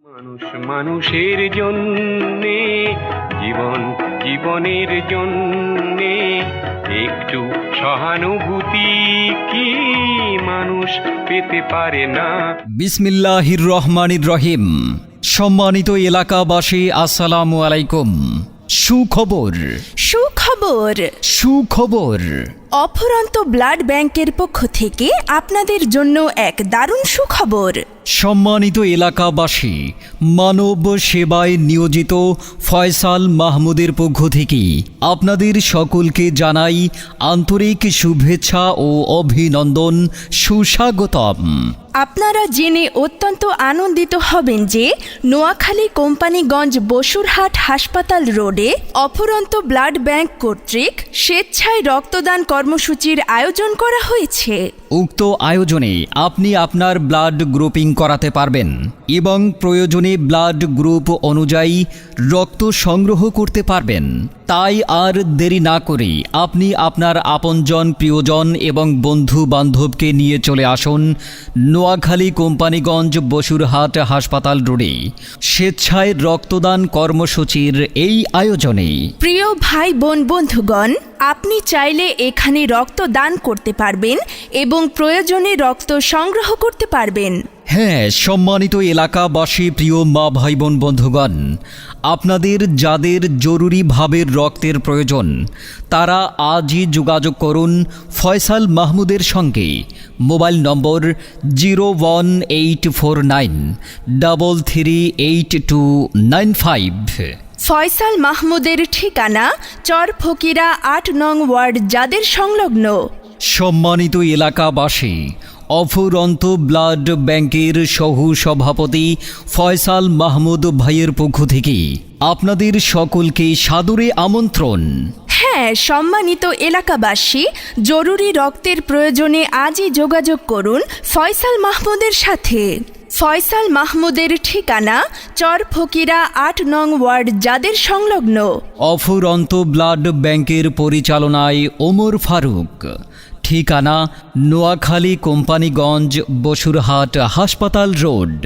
মানুষ মানুষের জন্যে, জীবন জীবনের জন্যে একটু সহানুভূতি কি মানুষ পেতে পারে না? বিসমিল্লাহির রহমানির রহিম। সম্মানিত এলাকাবাসী, আসসালামু আলাইকুম। সুখবর সুখবর সুখবর অফুরন্ত ব্লাড ব্যাংকের পক্ষ থেকে আপনাদের জন্য এক দারুণ সুখবর। সম্মানিত এলাকাবাসী, মানব সেবায় নিয়োজিত ফয়সাল মাহমুদের পক্ষ থেকে আপনাদের সকলকে জানাই আন্তরিক শুভেচ্ছা ও অভিনন্দন, সুস্বাগতম। আপনারা জেনে অত্যন্ত আনন্দিত হবেন যে নোয়াখালী কোম্পানিগঞ্জ বসুরহাট হাসপাতাল রোডে অফুরন্ত ব্লাড ব্যাংক কর্তৃক স্বেচ্ছায় রক্তদান কর্মসূচির আয়োজন করা হয়েছে। উক্ত আয়োজনে আপনি আপনার ব্লাড গ্রুপিং করাতে পারবেন এবং প্রয়োজনে ব্লাড গ্রুপ অনুযায়ী রক্ত সংগ্রহ করতে পারবেন। তাই আর দেরি না করে আপনি আপনার আপনজন, প্রিয়জন এবং বন্ধু বান্ধবকে নিয়ে চলে আসুন নোয়াখালী কোম্পানিগঞ্জ বসুরহাট হাসপাতাল রোডে স্বেচ্ছায় রক্তদান কর্মসূচির এই আয়োজনে। প্রিয় ভাই বোন বন্ধুগণ, আপনি চাইলে এখানে রক্ত দান করতে পারবেন এবং প্রয়োজনে রক্ত সংগ্রহ করতে পারবেন। হ্যাঁ, সম্মানিত এলাকাবাসী, প্রিয় মা ভাই বোন বন্ধুগণ, আপনাদের যাদের জরুরিভাবে রক্তের প্রয়োজন তারা আজই যোগাযোগ করুন ফয়সাল মাহমুদের সঙ্গে। মোবাইল নম্বর 01849338295। ফয়সাল মাহমুদের ঠিকানা চর ফকিরা ৮ নং ওয়ার্ড, যাদের সংলগ্ন। সম্মানিত এলাকাবাসী, অফুরন্ত ব্লাড ব্যাংকের সহ সভাপতি ফয়সাল মাহমুদ ভাইয়ের পক্ষ থেকে আপনাদের সকলকে সাদরে আমন্ত্রণ। হ্যাঁ, সম্মানিত এলাকাবাসী, জরুরি রক্তের প্রয়োজনে আজই যোগাযোগ করুন ফয়সাল মাহমুদের সাথে। ফয়সাল মাহমুদের ঠিকানা চর ফকিরা ৮ নং ওয়ার্ড, যাদের সংলগ্ন। অফুরন্ত ব্লাড ব্যাংকের পরিচালনায় ওমর ফারুক। ঠিকানা নোয়াখালী কোম্পানিগঞ্জ বসুরহাট হাসপাতাল রোড।